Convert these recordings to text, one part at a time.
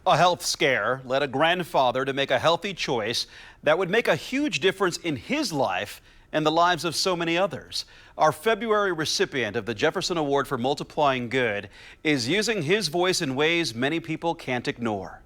A health scare led a grandfather to make a healthy choice that would make a huge difference in his life and the lives of so many others. Our February recipient of the Jefferson Award for Multiplying Good is using his voice in ways many people can't ignore.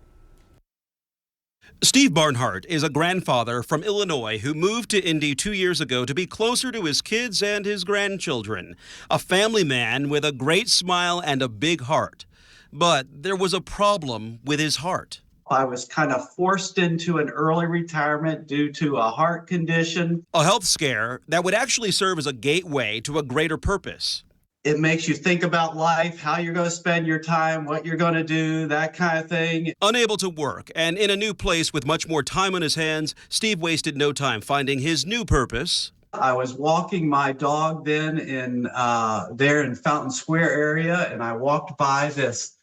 Steve Barnhart is a grandfather from Illinois who moved to Indy 2 years ago to be closer to his kids and his grandchildren. A family man with a great smile and a big heart. But there was a problem with his heart. I was kind of forced into an early retirement due to a heart condition. A health scare that would actually serve as a gateway to a greater purpose. It makes you think about life, how you're going to spend your time, what you're going to do, that kind of thing. Unable to work and in a new place with much more time on his hands, Steve wasted no time finding his new purpose. I was walking my dog then there in Fountain Square area, and I walked by this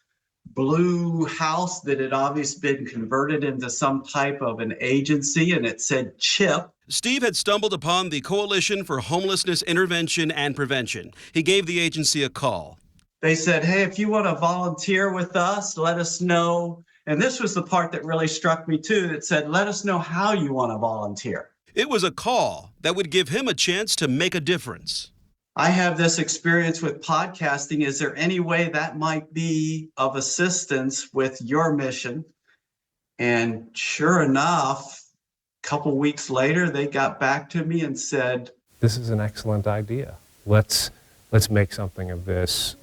blue house that had obviously been converted into some type of an agency, and it said CHIP. Steve had stumbled upon the Coalition for Homelessness Intervention and Prevention. He gave the agency a call. They said, hey, if you want to volunteer with us, let us know. And this was the part that really struck me too, that said, let us know how you want to volunteer. It was a call that would give him a chance to make a difference. I have this experience with podcasting. Is there any way that might be of assistance with your mission? And sure enough, a couple weeks later, they got back to me and said, this is an excellent idea. Let's make something of this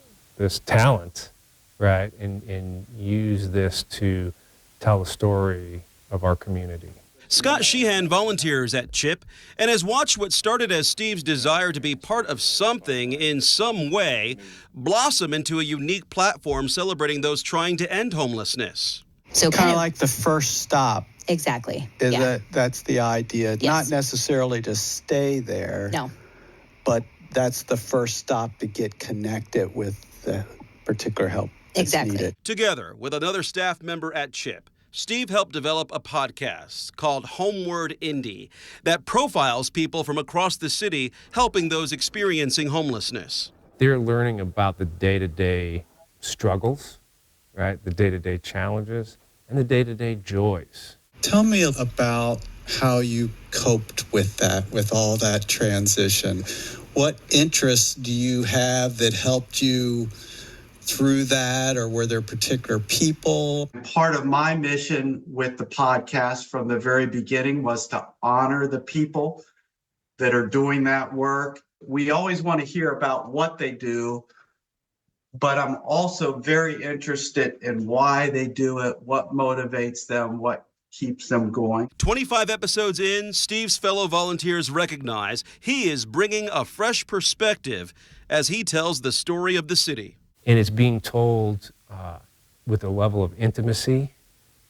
talent, right? And use this to tell the story of our community. Scott Sheehan volunteers at CHIP and has watched what started as Steve's desire to be part of something in some way blossom into a unique platform celebrating those trying to end homelessness. So kind of like the first stop. Exactly. That's the idea. Yes. Not necessarily to stay there. No. But that's the first stop to get connected with the particular help that's needed. Together with another staff member at CHIP, Steve helped develop a podcast called Homeward Indy that profiles people from across the city helping those experiencing homelessness. They're learning about the day-to-day struggles, right? The day-to-day challenges and the day-to-day joys. Tell me about how you coped with that, with all that transition. What interests do you have that helped you through that, or were there particular people? Part of my mission with the podcast from the very beginning was to honor the people that are doing that work. We always want to hear about what they do, but I'm also very interested in why they do it, what motivates them, what keeps them going. 25 episodes in, Steve's fellow volunteers recognize he is bringing a fresh perspective as he tells the story of the city. And it's being told with a level of intimacy,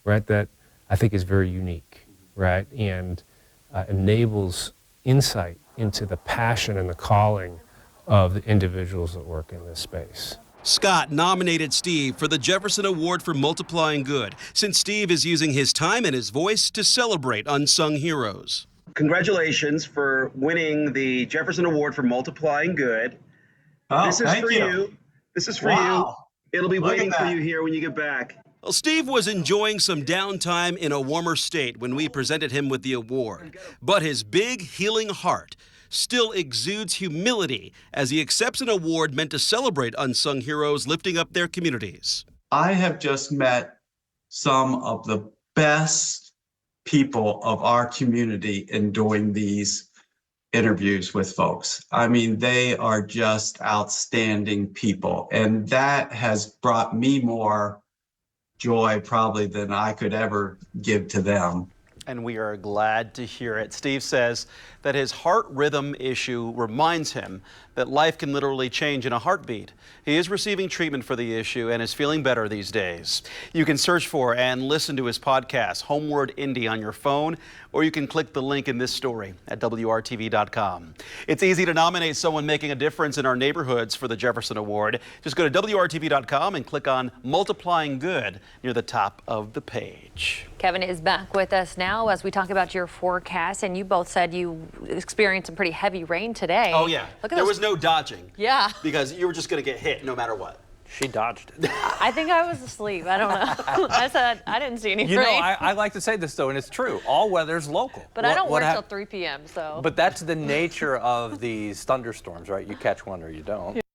right, that I think is very unique, right, and enables insight into the passion and the calling of the individuals that work in this space. Scott nominated Steve for the Jefferson Award for Multiplying Good, since Steve is using his time and his voice to celebrate unsung heroes. Congratulations for winning the Jefferson Award for Multiplying Good. Oh, this is thank for you. This is for you. It'll be waiting for you here when you get back. Well, Steve was enjoying some downtime in a warmer state when we presented him with the award. But his big, healing heart still exudes humility as he accepts an award meant to celebrate unsung heroes lifting up their communities. I have just met some of the best people of our community in doing these interviews with folks. I mean, they are just outstanding people, and that has brought me more joy probably than I could ever give to them. And we are glad to hear it. Steve says that his heart rhythm issue reminds him that life can literally change in a heartbeat. He is receiving treatment for the issue and is feeling better these days. You can search for and listen to his podcast, Homeward Indy, on your phone, or you can click the link in this story at WRTV.com. It's easy to nominate someone making a difference in our neighborhoods for the Jefferson Award. Just go to WRTV.com and click on Multiplying Good near the top of the page. Kevin is back with us now as we talk about your forecast, and you both said you experienced some pretty heavy rain today. Oh yeah, Look at there those. was no dodging. Yeah. Because you were just going to get hit no matter what. She dodged it. I think I was asleep. I don't know. I said I didn't see any You know, rain. I like to say this, though, and it's true. All weather's local. But I don't work till 3 p.m., so. But that's the nature of these thunderstorms, right? You catch one or you don't.